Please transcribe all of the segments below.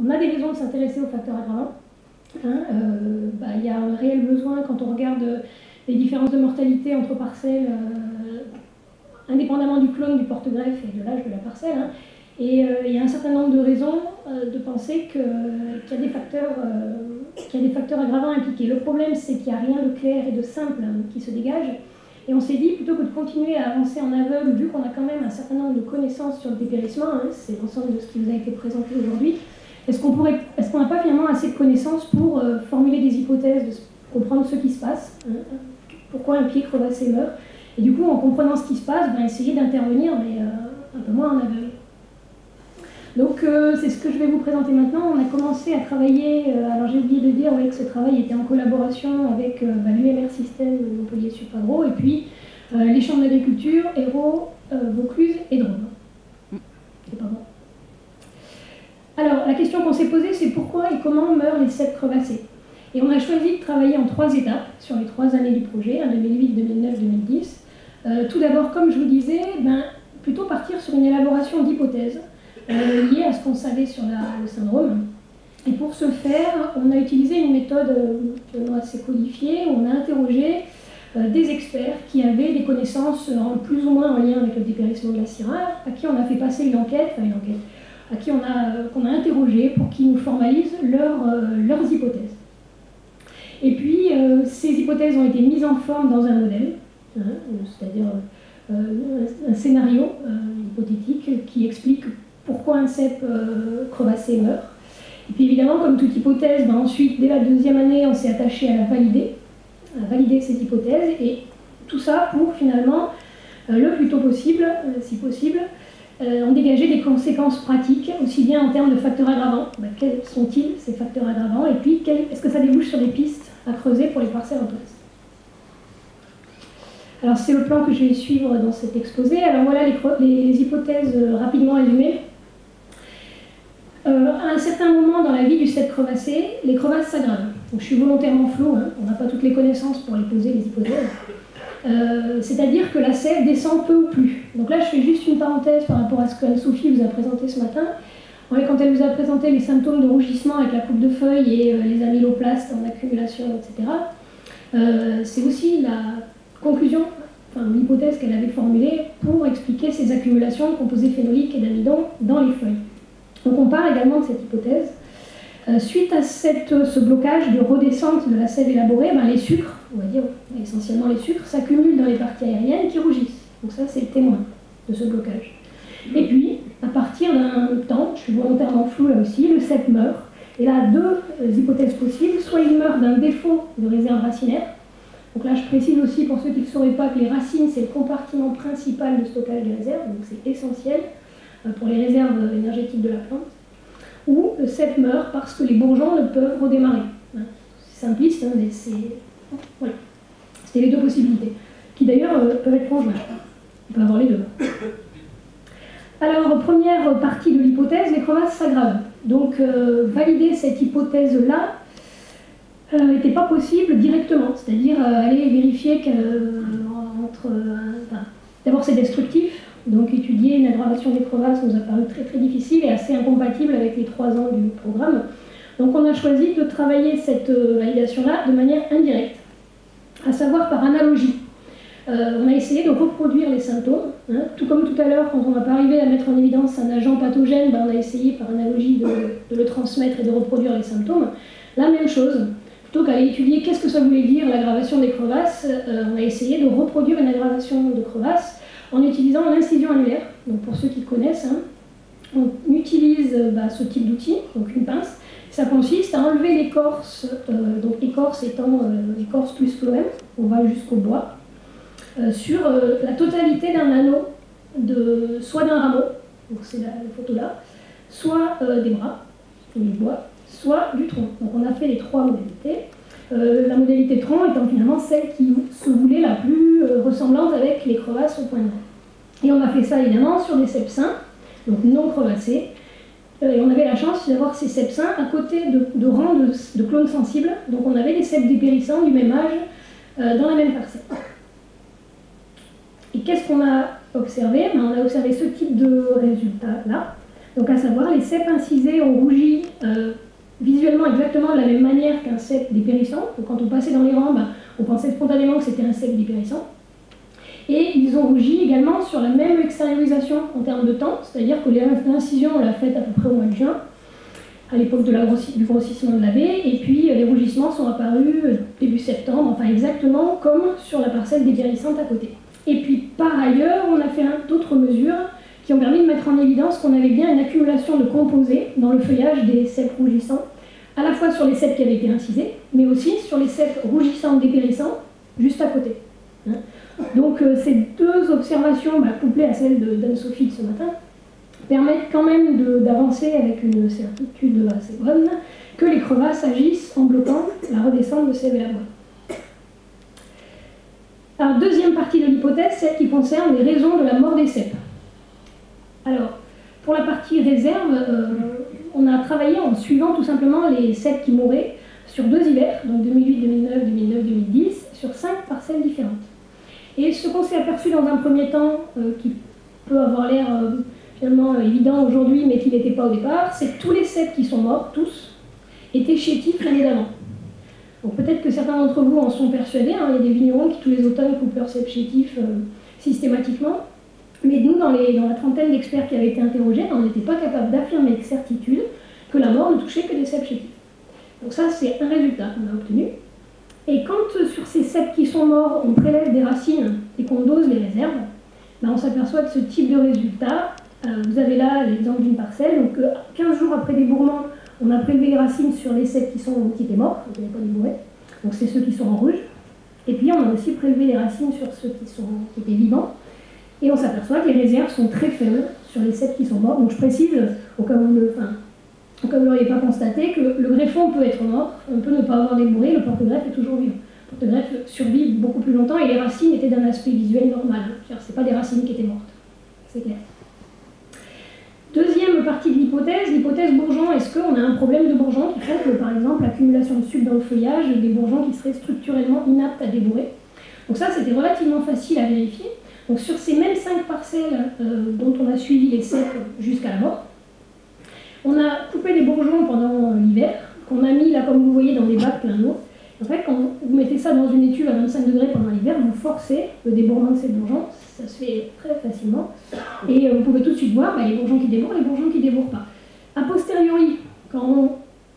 on a des raisons de s'intéresser aux facteurs aggravants. Il y a un réel besoin quand on regarde les différences de mortalité entre parcelles, indépendamment du clone, du porte-greffe et de l'âge de la parcelle. Et il y a un certain nombre de raisons de penser qu'il y a des facteurs aggravants impliqués. Le problème, c'est qu'il n'y a rien de clair et de simple qui se dégage. Et on s'est dit, plutôt que de continuer à avancer en aveugle, vu qu'on a quand même un certain nombre de connaissances sur le dépérissement, c'est l'ensemble de ce qui vous a été présenté aujourd'hui, est-ce qu'on n'a pas finalement assez de connaissances pour formuler des hypothèses, comprendre ce qui se passe, pourquoi un pied crevassé meurt, et du coup, en comprenant ce qui se passe, essayer d'intervenir, mais un peu moins en aveugle. Donc c'est ce que je vais vous présenter maintenant. On a commencé à travailler, alors j'ai oublié de dire que ce travail était en collaboration avec l'UMR Système Montpellier Supagro et puis les chambres d'agriculture, Hérault, Vaucluse et Drôme. C'est pas bon. Alors la question qu'on s'est posée, c'est pourquoi et comment meurent les cèpes crevassés. Et on a choisi de travailler en 3 étapes sur les 3 années du projet, 2008, 2009, 2010. Tout d'abord, comme je vous disais, plutôt partir sur une élaboration d'hypothèses liées à ce qu'on savait sur le syndrome. Et pour ce faire, on a utilisé une méthode assez codifiée, où on a interrogé des experts qui avaient des connaissances plus ou moins en lien avec le dépérissement glaciaire, à qui on a fait passer une enquête, à qui qu'on a interrogé pour qu'ils nous formalisent leurs hypothèses. Et puis, ces hypothèses ont été mises en forme dans un modèle, c'est-à-dire un scénario hypothétique qui explique pourquoi un cèpe crevassé meurt. Et puis évidemment, comme toute hypothèse, ensuite, dès la 2e année, on s'est attaché à valider ces hypothèses, et tout ça pour finalement, le plus tôt possible, si possible, en dégager des conséquences pratiques, aussi bien en termes de facteurs aggravants. Quels sont-ils ces facteurs aggravants, et puis est-ce que ça débouche sur des pistes à creuser pour les parcelles en place. Alors c'est le plan que je vais suivre dans cet exposé. Alors voilà les hypothèses rapidement résumées. À un certain moment dans la vie du cèpe crevassé, les crevasses s'aggravent. Donc je suis volontairement flou, on n'a pas toutes les connaissances pour les poser, les hypothèses. C'est-à-dire que la sève descend peu ou plus. Donc là je fais juste une parenthèse par rapport à ce qu'Anne-Sophie vous a présenté ce matin. Quand elle vous a présenté les symptômes de rougissement avec la coupe de feuilles et les amyloplastes en accumulation, etc., c'est aussi la conclusion, l'hypothèse qu'elle avait formulée pour expliquer ces accumulations de composés phénoliques et d'amidon dans les feuilles. Donc on part également de cette hypothèse. Suite à ce blocage de redescente de la sève élaborée, les sucres, on va dire essentiellement les sucres, s'accumulent dans les parties aériennes qui rougissent. Donc ça c'est le témoin de ce blocage. Et puis, à partir d'un temps, je suis volontairement flou là aussi, le cèpe meurt. Et là, 2 hypothèses possibles. Soit il meurt d'un défaut de réserve racinaire. Donc là, je précise aussi pour ceux qui ne sauraient pas que les racines, c'est le compartiment principal de stockage des réserves. Donc c'est essentiel pour les réserves énergétiques de la plante. Ou le cèpe meurt parce que les bourgeons ne peuvent redémarrer. C'est simpliste, mais c'est... Voilà. C'était les 2 possibilités. Qui d'ailleurs peuvent être conjointes. On peut avoir les 2. Alors, première partie de l'hypothèse, les crevasses s'aggravent. Donc, valider cette hypothèse-là n'était pas possible directement. C'est-à-dire aller vérifier d'abord, c'est destructif. Donc, étudier une aggravation des crevasses nous a paru très très difficile et assez incompatible avec les 3 ans du programme. Donc, on a choisi de travailler cette validation-là de manière indirecte, à savoir par analogie. On a essayé de reproduire les symptômes, tout comme tout à l'heure, quand on n'a pas arrivé à mettre en évidence un agent pathogène, on a essayé par analogie de le transmettre et de reproduire les symptômes. La même chose, plutôt qu'aller étudier qu'est-ce que ça voulait dire l'aggravation des crevasses, on a essayé de reproduire une aggravation de crevasses en utilisant l'incision annulaire. Donc pour ceux qui connaissent, on utilise ce type d'outil, donc une pince. Ça consiste à enlever l'écorce, donc écorce étant l'écorce plus phloème, on va jusqu'au bois, sur la totalité d'un anneau, soit d'un rameau, donc c'est la photo là, soit des bras, du bois, soit du tronc. Donc on a fait les 3 modalités. La modalité tronc étant finalement celle qui se voulait la plus ressemblante avec les crevasses au point de vue. Et on a fait ça évidemment sur des cèpes sains, donc non crevassés. Et on avait la chance d'avoir ces cèpes sains à côté de rangs de clones sensibles. Donc on avait des cèpes dépérissants du même âge dans la même parcelle. Et qu'est-ce qu'on a observé? On a observé ce type de résultat-là. Donc à savoir, les cèpes incisés ont rougi visuellement exactement de la même manière qu'un cèpe dépérissant. Donc quand on passait dans les rangs, on pensait spontanément que c'était un cèpe dépérissant. Et ils ont rougi également sur la même extériorisation en termes de temps, c'est-à-dire que l'incision, on l'a faite à peu près au mois de juin, à l'époque du grossissement de la baie, et puis les rougissements sont apparus début septembre, enfin exactement comme sur la parcelle dépérissante à côté. Et puis par ailleurs, on a fait d'autres mesures qui ont permis de mettre en évidence qu'on avait bien une accumulation de composés dans le feuillage des cèpes rougissants, à la fois sur les cèpes qui avaient été incisés, mais aussi sur les cèpes rougissants dépérissants juste à côté. Donc ces deux observations, couplées à celle d'Anne-Sophie de ce matin, permettent quand même d'avancer avec une certitude assez bonne que les crevasses agissent en bloquant la redescente de ces vélabois. Alors, deuxième partie de l'hypothèse, celle qui concerne les raisons de la mort des cèpes. Alors, pour la partie réserve, on a travaillé en suivant tout simplement les cèpes qui mouraient sur 2 hivers, donc 2008, 2009, 2009, 2010, sur 5 parcelles différentes. Et ce qu'on s'est aperçu dans un premier temps, qui peut avoir l'air finalement évident aujourd'hui, mais qui n'était pas au départ, c'est que tous les cèpes qui sont morts, tous, étaient chétifs l'année d'avant. Donc peut-être que certains d'entre vous en sont persuadés, il y a des vignerons qui tous les automnes coupent leurs cèpes chétifs systématiquement, mais nous, dans la trentaine d'experts qui avaient été interrogés, on n'était pas capable d'affirmer avec certitude que la mort ne touchait que des cèpes chétifs. Donc ça, c'est un résultat qu'on a obtenu. Et quand sur ces cèpes qui sont morts, on prélève des racines et qu'on dose les réserves, on s'aperçoit de ce type de résultat. Vous avez là l'exemple d'une parcelle. Donc 15 jours après débourrement, on a prélevé les racines sur les cèpes qui étaient morts, donc il n'y avait pas débourré. Donc c'est ceux qui sont en rouge. Et puis on a aussi prélevé les racines sur ceux qui étaient vivants. Et on s'aperçoit que les réserves sont très faibles sur les cèpes qui sont morts. Donc je précise, au cas où vous ne l'auriez pas constaté, que le greffon peut être mort, on peut ne pas avoir débourré, le porte-greffe est toujours vivant. Le porte-greffe survit beaucoup plus longtemps et les racines étaient d'un aspect visuel normal. Ce n'est pas des racines qui étaient mortes, c'est clair. Deuxième partie de l'hypothèse bourgeon. Est-ce qu'on a un problème de bourgeon qui fait que, par exemple, l'accumulation de sucre dans le feuillage, des bourgeons qui seraient structurellement inaptes à débourrer? Donc ça, c'était relativement facile à vérifier. Donc sur ces mêmes 5 parcelles dont on a suivi les cèpes jusqu'à la mort, on a coupé des bourgeons pendant l'hiver, qu'on a mis là, comme vous voyez, dans des bacs pleins d'eau. En fait, quand vous mettez ça dans une étuve à 25 degrés pendant l'hiver, vous forcez le débourrement de ces bourgeons. Ça se fait très facilement. Et vous pouvez tout de suite voir les bourgeons qui débourrent, les bourgeons qui ne débourrent pas. A posteriori, quand on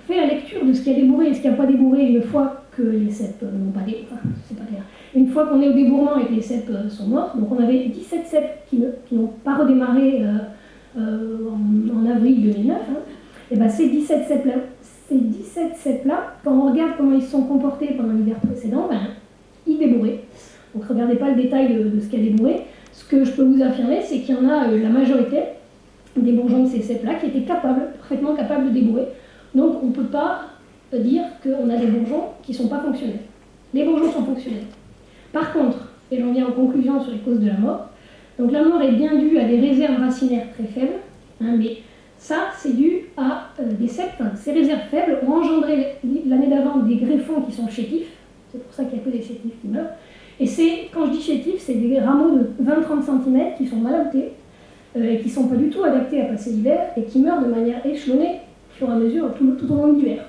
fait la lecture de ce qui a débourré et ce qui n'a pas débourré une fois que les cèpes n'ont pas débourré, enfin, c'est pas clair. Une fois qu'on est au débourrement et que les cèpes sont morts, donc on avait 17 cèpes qui n'ont pas redémarré en avril 2009, et bien ces 17 cèpes-là, quand on regarde comment ils se sont comportés pendant l'hiver précédent, ils débourraient. Donc regardez pas le détail de ce qui a débourré. Ce que je peux vous affirmer, c'est qu'il y en a la majorité des bourgeons de ces cèpes-là qui étaient parfaitement capables de débourrer. Donc on ne peut pas dire qu'on a des bourgeons qui ne sont pas fonctionnels. Les bourgeons sont fonctionnels. Par contre, et j'en viens en conclusion sur les causes de la mort, donc la mort est bien due à des réserves racinaires très faibles, mais ça, c'est dû à des cèpes. Ces réserves faibles ont engendré l'année d'avant des greffons qui sont chétifs, c'est pour ça qu'il n'y a que des chétifs qui meurent. Et quand je dis chétifs, c'est des rameaux de 20-30 cm qui sont mal adaptés, et qui ne sont pas du tout adaptés à passer l'hiver, et qui meurent de manière échelonnée au fur et à mesure tout au long de l'hiver.